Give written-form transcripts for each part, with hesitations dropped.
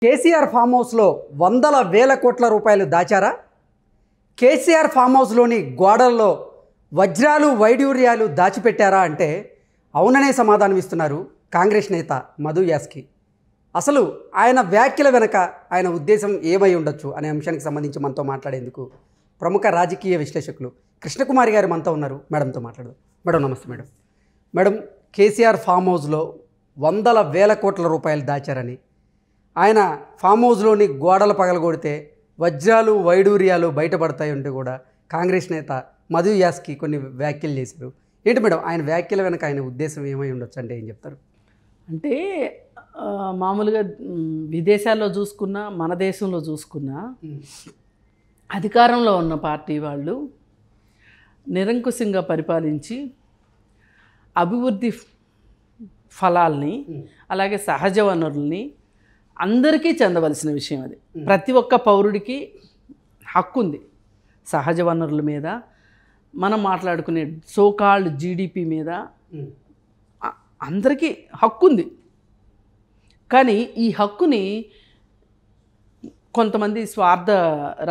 KCR form హౌస్లో వందల వేల కోట్ల రూపాయలు దాచారా? కేసీఆర్ ఫామ్ హౌస్లోని గోడల్లో వజ్రాలు వైడూర్యాలు దాచిపెట్టారా అంటే అవుననే సమాధానం ఇస్తున్నారు కాంగ్రెస్ నేత మధు యాస్కి. అసలు ఆయన వ్యాఖ్యల వెనక ఆయన ఉద్దేశం ఏమై ఉండొచ్చు అనే అంశానికి సంబంధించి మనతో మాట్లాడేందుకు ప్రముఖ రాజకీయ విశ్లేషకులు కృష్ణకుమారి గారు మనతో ఉన్నారు. మేడంతో మాట్లాడదాం. మేడం నమస్తే. మేడం కేసీఆర్ ఫామ్ హౌస్లో వందల వేల కోట్ల రూపాయలు దాచారని, ఆయన ఫామ్ హౌస్లోని గోడలు పగలగొడితే వజ్రాలు వైడూర్యాలు బయటపడతాయంటూ కూడా కాంగ్రెస్ నేత మధు యాస్కి కొన్ని వ్యాఖ్యలు చేశారు. ఏంటి మేడం ఆయన వ్యాఖ్యల వెనక ఆయన ఉద్దేశం ఏమై ఉండొచ్చు అంటే ఏం చెప్తారు? అంటే మామూలుగా విదేశాల్లో చూసుకున్నా మన దేశంలో చూసుకున్నా అధికారంలో ఉన్న పార్టీ వాళ్ళు నిరంకుశంగా పరిపాలించి అభివృద్ధి ఫలాల్ని అలాగే సహజ వనరుల్ని అందరికీ చెందవలసిన విషయం. అది ప్రతి ఒక్క పౌరుడికి హక్కు ఉంది. సహజ వనరుల మీద మనం మాట్లాడుకునే సోకాల్డ్ జీడిపి మీద అందరికీ హక్కు ఉంది. కానీ ఈ హక్కుని కొంతమంది స్వార్థ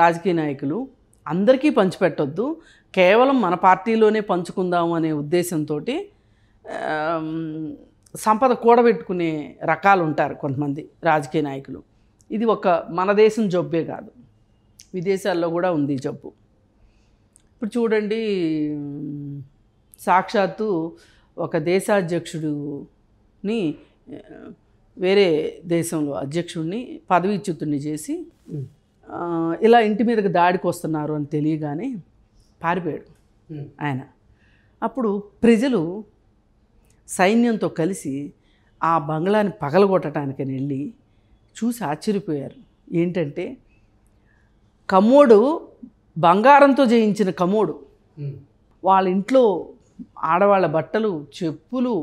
రాజకీయ నాయకులు అందరికీ పంచిపెట్టొద్దు, కేవలం మన పార్టీలోనే పంచుకుందాము అనే ఉద్దేశంతో సంపద కూడబెట్టుకునే రకాలు ఉంటారు కొంతమంది రాజకీయ నాయకులు. ఇది ఒక మన దేశం జబ్బే కాదు, విదేశాల్లో కూడా ఉంది జబ్బు. ఇప్పుడు చూడండి, సాక్షాత్తు ఒక దేశాధ్యక్షుడిని వేరే దేశంలో అధ్యక్షుడిని పదవీచ్యుతుడిని చేసి ఇలా ఇంటి మీదకి దాడికి వస్తున్నారు అని తెలియగానే పారిపోయాడు ఆయన. అప్పుడు ప్రజలు సైన్యంతో కలిసి ఆ బంగ్లాని పగలగొట్టడానికని వెళ్ళి చూసి ఆశ్చర్యపోయారు. ఏంటంటే కమోడు బంగారంతో చేయించిన కమోడు, వాళ్ళ ఇంట్లో ఆడవాళ్ళ బట్టలు, చెప్పులు,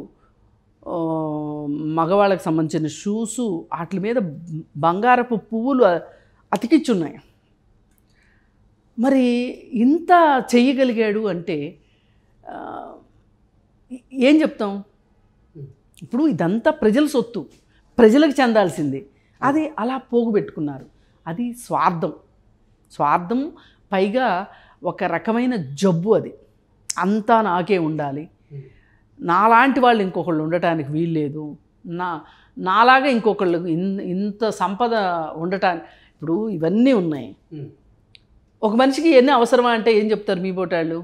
మగవాళ్ళకి సంబంధించిన షూసు, వాటి మీద బంగారపు పువ్వులు అతికిచ్చున్నాయి. మరి ఇంత చెయ్యగలిగాడు అంటే ఏం చెప్తాం? ఇప్పుడు ఇదంతా ప్రజల సొత్తు, ప్రజలకు చెందాల్సింది. అది అలా పోగుపెట్టుకున్నారు. అది స్వార్థం పైగా ఒక రకమైన జబ్బు. అది అంతా నాకే ఉండాలి, నాలాంటి వాళ్ళు ఇంకొకళ్ళు ఉండటానికి వీల్లేదు, నాలాగా ఇంకొకళ్ళు ఇంత సంపద ఉండటానికి. ఇప్పుడు ఇవన్నీ ఉన్నాయి. ఒక మనిషికి ఎన్ని అవసరమా అంటే ఏం చెప్తారు మీ బోటాళ్ళు?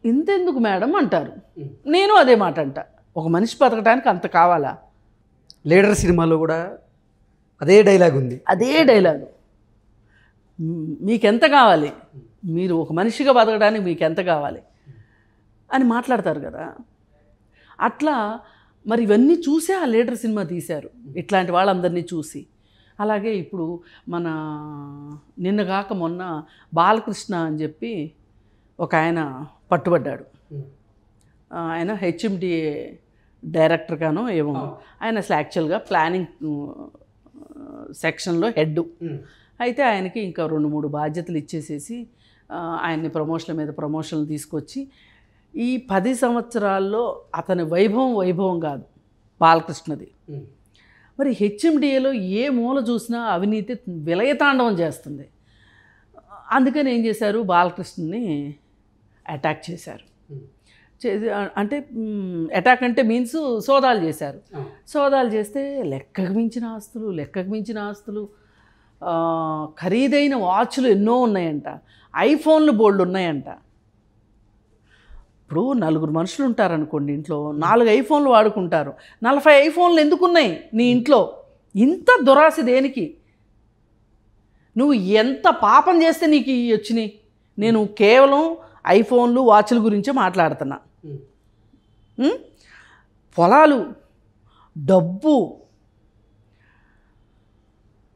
ఇంతెందుకు మేడం అంటారు. నేను అదే మాట అంట. ఒక మనిషి బతకడానికి అంత కావాలా? లీడర్ సినిమాలో కూడా అదే డైలాగ్ ఉంది. అదే డైలాగు. మీకెంత కావాలి, మీరు ఒక మనిషిగా బతకడానికి మీకు ఎంత కావాలి అని మాట్లాడతారు కదా. అట్లా మరి ఇవన్నీ చూసే ఆ లీడర్ సినిమా తీశారు, ఇట్లాంటి వాళ్ళందరినీ చూసి. అలాగే ఇప్పుడు మన నిన్నగాక మొన్న బాలకృష్ణ అని చెప్పి ఒక ఆయన పట్టుబడ్డాడు. ఆయన హెచ్ఎండిఏ డైరెక్టర్గానో ఏమో. ఆయన అసలు యాక్చువల్గా ప్లానింగ్ సెక్షన్లో హెడ్. అయితే ఆయనకి ఇంకా 2-3 బాధ్యతలు ఇచ్చేసేసి ఆయన్ని ప్రమోషన్ల మీద ప్రమోషన్లు తీసుకొచ్చి ఈ 10 సంవత్సరాల్లో అతని వైభవం కాదు బాలకృష్ణది. మరి హెచ్ఎండిఏలో ఏ మూల చూసినా అవినీతి విలయతాండవం చేస్తుంది. అందుకని ఏం చేశారు, బాలకృష్ణని అటాక్ చేశారు. అంటే అటాక్ అంటే మీన్స్ సోదాలు చేశారు. సోదాలు చేస్తే లెక్కకు మించిన ఆస్తులు, ఖరీదైన వాచ్లు ఎన్నో ఉన్నాయంట, ఐఫోన్లు బోల్డ్ ఉన్నాయంట. ఇప్పుడు 4 మనుషులు ఉంటారనుకోండి, ఇంట్లో 4 ఐఫోన్లు వాడుకుంటారు. 40 ఐఫోన్లు ఎందుకున్నాయి నీ ఇంట్లో? ఇంత దురాశ దేనికి? నువ్వు ఎంత పాపం చేస్తే నీకు ఇవి వచ్చినాయి? నేను కేవలం ఐఫోన్లు వాచ్ల గురించే మాట్లాడుతున్నా. పొలాలు, డబ్బు,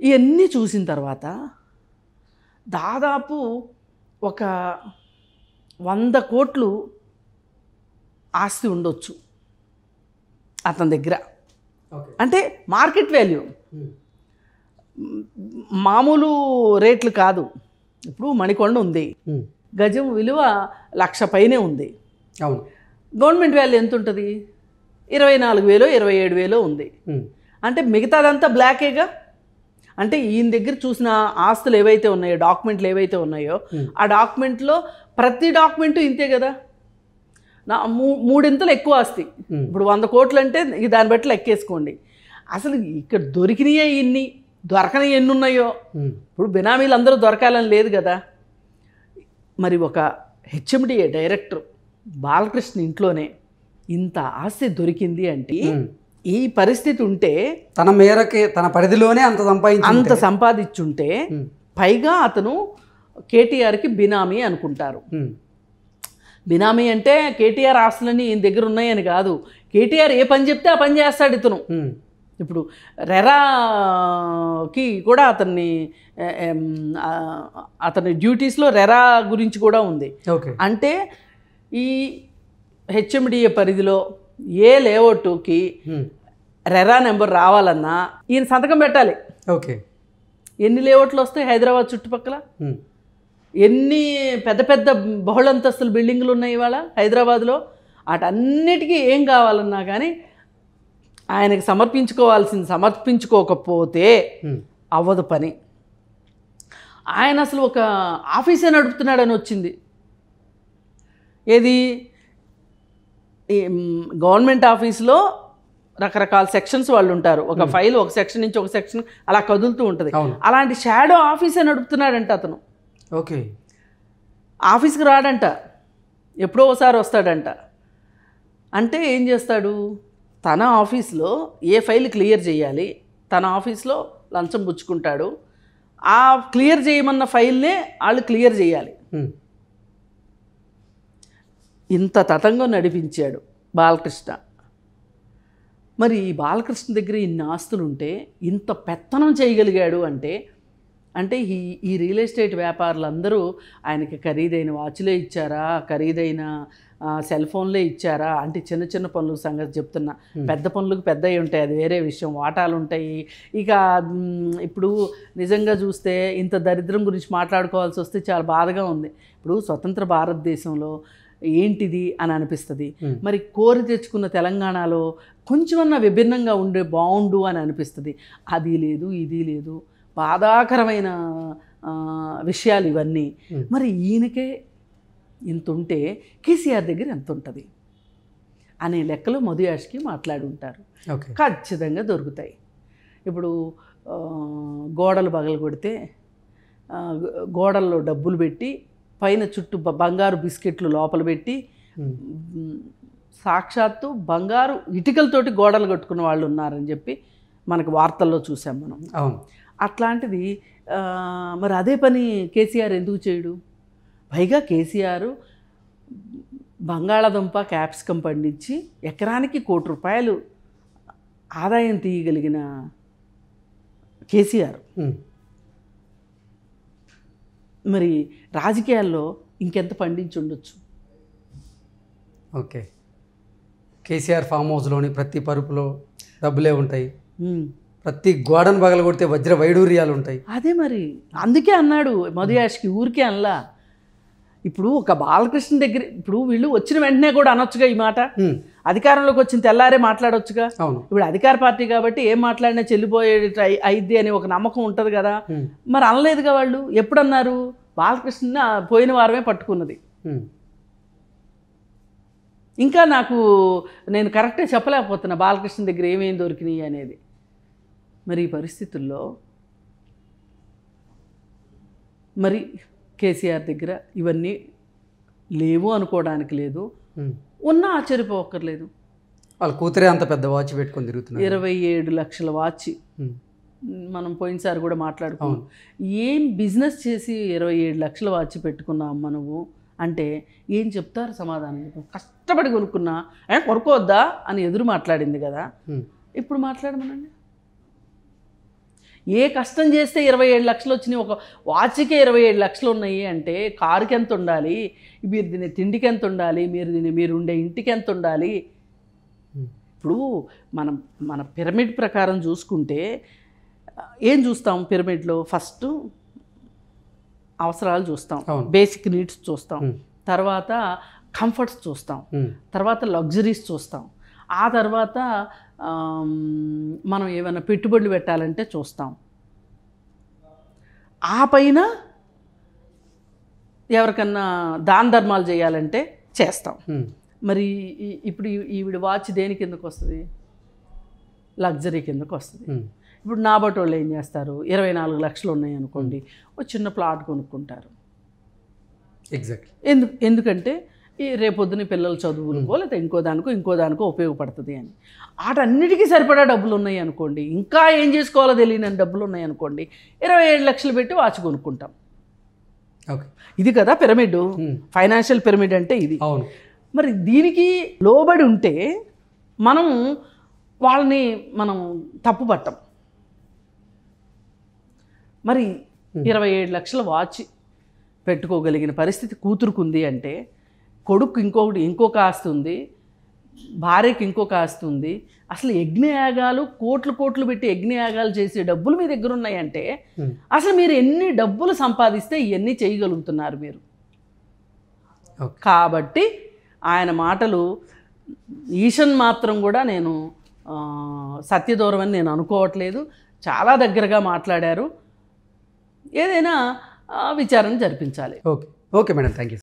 ఇవన్నీ చూసిన తర్వాత దాదాపు ఒక 100 కోట్లు ఆస్తి ఉండొచ్చు అతని దగ్గర. అంటే మార్కెట్ వాల్యూ, మామూలు రేట్లు కాదు. ఇప్పుడు మణికొండ ఉంది, గజం విలువ 1,00,000 పైనే ఉంది. అవును. గవర్నమెంట్ వాల్యూ ఎంత ఉంటుంది? 24,000 27,000 ఉంది. అంటే మిగతాదంతా బ్లాకేగా. అంటే ఈయన దగ్గర చూసిన ఆస్తులు ఏవైతే ఉన్నాయో, డాక్యుమెంట్లు ఏవైతే ఉన్నాయో, ఆ డాక్యుమెంట్లో ప్రతి డాక్యుమెంటు ఇంతే కదా, మూడింతలు ఎక్కువ ఆస్తి. ఇప్పుడు 100 కోట్లు అంటే దాన్ని బట్టి లెక్కేసుకోండి. అసలు ఇక్కడ దొరికినాయే ఇన్ని, దొరకని ఎన్ని ఉన్నాయో. ఇప్పుడు బినామీలు అందరూ దొరకాలని లేదు కదా. మరి ఒక హెచ్ఎండిఏ డైరెక్టర్ బాలకృష్ణ ఇంట్లోనే ఇంత ఆస్తి దొరికింది అంటే, ఈ పరిస్థితి ఉంటే, తన మేరకి తన పరిధిలోనే అంత సంపాదించుంటే పైగా అతను కేటీఆర్కి బినామీ అనుకుంటారు. బినామీ అంటే కేటీఆర్ ఆస్తులన్నీ ఈయన దగ్గర ఉన్నాయని కాదు, కేటీఆర్ ఏ పని చెప్తే ఆ పని చేస్తాడు ఇతను. ఇప్పుడు రెరాకి కూడా అతని డ్యూటీస్లో రెరా గురించి కూడా ఉంది. అంటే ఈ హెచ్ఎండిఏ పరిధిలో ఏ లేఅవుట్కి రెరా నెంబర్ రావాలన్నా ఈయన సంతకం పెట్టాలి. ఎన్ని లేఅవుట్లు వస్తాయి హైదరాబాద్ చుట్టుపక్కల, ఎన్ని పెద్ద పెద్ద బహుళంతస్తుల బిల్డింగులు ఉన్నాయి ఇవాళ హైదరాబాద్లో, వాటన్నిటికీ ఏం కావాలన్నా కానీ ఆయనకి సమర్పించుకోకపోతే అవ్వదు పని. ఆయన అసలు ఒక ఆఫీసే నడుపుతున్నాడని వచ్చింది. ఏది, గవర్నమెంట్ ఆఫీస్లో రకరకాల సెక్షన్స్ వాళ్ళు ఉంటారు. ఒక ఫైల్ ఒక సెక్షన్ నుంచి ఒక సెక్షన్ అలా కదులుతూ ఉంటుంది. అలాంటి షాడో ఆఫీసే నడుపుతున్నాడంట అతను. ఆఫీస్కి రాడంట, ఎప్పుడో ఒకసారి వస్తాడంట. అంటే ఏం చేస్తాడు, తన ఆఫీస్లో ఏ ఫైల్ క్లియర్ చేయాలి, తన ఆఫీస్లో లంచం పుచ్చుకుంటాడు. ఆ క్లియర్ చేయమన్న ఫైల్నే వాళ్ళు క్లియర్ చేయాలి. ఇంత తతంగం నడిపించాడు బాలకృష్ణ. మరి ఈ బాలకృష్ణ దగ్గర ఇన్ని ఆస్తులు ఉంటే ఇంత పెత్తనం చేయగలిగాడు అంటే ఈ రియల్ ఎస్టేట్ వ్యాపారులందరూ ఆయనకి ఖరీదైన వాచ్లే ఇచ్చారా, ఖరీదైన సెల్ ఫోన్లే ఇచ్చారా అంటే చిన్న చిన్న పనులకు సంగతి చెప్తున్నా. పెద్ద పనులకు పెద్దవి ఉంటాయి, అది వేరే విషయం, వాటాలు ఉంటాయి. ఇక ఇప్పుడు నిజంగా చూస్తే ఇంత దరిద్రం గురించి మాట్లాడుకోవాల్సి వస్తే చాలా బాధగా ఉంది. ఇప్పుడు స్వతంత్ర భారతదేశంలో ఏంటిది అని అనిపిస్తుంది. మరి కోరి తెచ్చుకున్న తెలంగాణలో కొంచెమన్నా విభిన్నంగా ఉండే బాగుండు అని అనిపిస్తుంది. అది లేదు, ఇది లేదు, బాధాకరమైన విషయాలు ఇవన్నీ. మరి ఈయనకే ఇంత ఉంటే కేసీఆర్ దగ్గర ఎంత ఉంటుంది అనే లెక్కలో మధుయాష్కి మాట్లాడుంటారు. ఖచ్చితంగా దొరుకుతాయి. ఇప్పుడు గోడలు పగలు కొడితే గోడల్లో డబ్బులు పెట్టి పైన చుట్టూ బంగారు బిస్కెట్లు లోపల పెట్టి సాక్షాత్తు బంగారు ఇటుకలతోటి గోడలు కట్టుకున్న వాళ్ళు ఉన్నారని చెప్పి మనకు వార్తల్లో చూసాం మనం. అట్లాంటిది మరి అదే పని కేసీఆర్ ఎందుకు చేయడు? పైగా కేసీఆర్ బంగాళాదుంప క్యాప్సికం పండించి ఎకరానికి ₹1,00,00,000 ఆదాయం తీయగలిగిన కేసీఆర్ మరి రాజకీయాల్లో ఇంకెంత పండించి ఉండొచ్చు? కేసీఆర్ ఫామ్ హౌస్లోని ప్రతి పరుపులో డబ్బులే ఉంటాయి, ప్రతి గోడను పగల కొడితే వజ్ర వైడూర్యాలు ఉంటాయి. అదే మరి అందుకే అన్నాడు మధుయాష్కి, ఊరికే అనలా. ఇప్పుడు ఒక బాలకృష్ణ దగ్గర ఇప్పుడు వీళ్ళు వచ్చిన వెంటనే కూడా అనొచ్చుగా ఈ మాట, అధికారంలోకి వచ్చిన తెల్లారే మాట్లాడొచ్చుగా. ఇప్పుడు అధికార పార్టీ కాబట్టి ఏం మాట్లాడినా చెల్లిపోయే అయిద్ది అని ఒక నమ్మకం ఉంటుంది కదా. మరి అనలేదుగా వాళ్ళు. ఎప్పుడన్నారు? బాలకృష్ణ పోయిన వారమే పట్టుకున్నది. ఇంకా నేను కరెక్టే చెప్పలేకపోతున్నా బాలకృష్ణ దగ్గర ఏమేమి దొరికినాయి అనేది. మరి ఈ పరిస్థితుల్లో మరి కేసీఆర్ దగ్గర ఇవన్నీ లేవు అనుకోవడానికి లేదు, ఉన్నా ఆశ్చర్యపోక్కర్లేదు. వాళ్ళ కూతురే అంత పెద్ద వాచ్ పెట్టుకొని తిరుగుతున్నారు. 27 లక్షల వాచ్. మనం పోయినసారి కూడా మాట్లాడుకున్నాం. ఏం బిజినెస్ చేసి 27 లక్షల వాచ్ పెట్టుకున్నావు నువ్వు అంటే ఏం చెప్తారు సమాధానం? కష్టపడి కొనుక్కున్నా కొనుక్కోవద్దా అని ఎదురు మాట్లాడింది కదా. ఇప్పుడు మాట్లాడమనండి. ఏ కష్టం చేస్తే 27 లక్షలు వచ్చినాయి? ఒక వాచ్కే 27 లక్షలు ఉన్నాయి అంటే కారుకి ఎంత ఉండాలి, మీరు తినే తిండికి ఎంత ఉండాలి, మీరు ఉండే ఇంటికి ఎంత ఉండాలి? ఇప్పుడు మన పిరమిడ్ ప్రకారం చూసుకుంటే ఏం చూస్తాం? పిరమిడ్లో ఫస్ట్ అవసరాలు చూస్తాం, బేసిక్ నీడ్స్ చూస్తాం, తర్వాత కంఫర్ట్స్ చూస్తాం, తర్వాత లగ్జరీస్ చూస్తాం, ఆ తర్వాత మనం ఏమైనా పెట్టుబడులు పెట్టాలంటే చూస్తాం. ఆ పైన ఎవరికన్నా దాన ధర్మాలు చేయాలంటే చేస్తాం. మరి ఇప్పుడు ఈవిడ వాచ్ దేని కిందకు వస్తుంది? లగ్జరీ కిందకు వస్తుంది. ఇప్పుడు నా బట్టి వాళ్ళు ఏం చేస్తారు, 24 లక్షలు ఉన్నాయి అనుకోండి, ఒక చిన్న ప్లాట్ కొనుక్కుంటారు. ఎగ్జాక్ట్లీ. ఎందుకంటే ఈ రేపొద్దున పిల్లల చదువులకో లేకపోతే ఇంకో దానికో ఉపయోగపడుతుంది అని. వాటన్నిటికీ సరిపడా డబ్బులు ఉన్నాయి అనుకోండి, ఇంకా ఏం చేసుకోవాలో తెలియని డబ్బులు ఉన్నాయి అనుకోండి, 27 లక్షలు పెట్టి వాచ్ కొనుక్కుంటాం. ఓకే, ఇది కదా పిరమిడ్, ఫైనాన్షియల్ పిరమిడ్ అంటే ఇది. అవును. మరి దీనికి లోబడి ఉంటే వాళ్ళని మనం తప్పు పట్టం. మరి 27 లక్షల వాచ్ పెట్టుకోగలిగిన పరిస్థితి కూతురుకుంది అంటే, కొడుకు ఇంకొక ఆస్తి ఉంది, భార్యకి ఇంకొక ఆస్తి ఉంది. అసలు యజ్ఞయాగాలు కోట్లు పెట్టి యజ్ఞయాగాలు చేసే డబ్బులు మీ దగ్గర ఉన్నాయంటే అసలు మీరు ఎన్ని డబ్బులు సంపాదిస్తే ఇవన్నీ చేయగలుగుతున్నారు మీరు? కాబట్టి ఆయన మాటలు ఈషన్ మాత్రం కూడా నేను సత్యదూరం అని నేను అనుకోవట్లేదు. చాలా దగ్గరగా మాట్లాడారు. ఏదైనా విచారణ జరిపించాలి. Okay madam, thank you.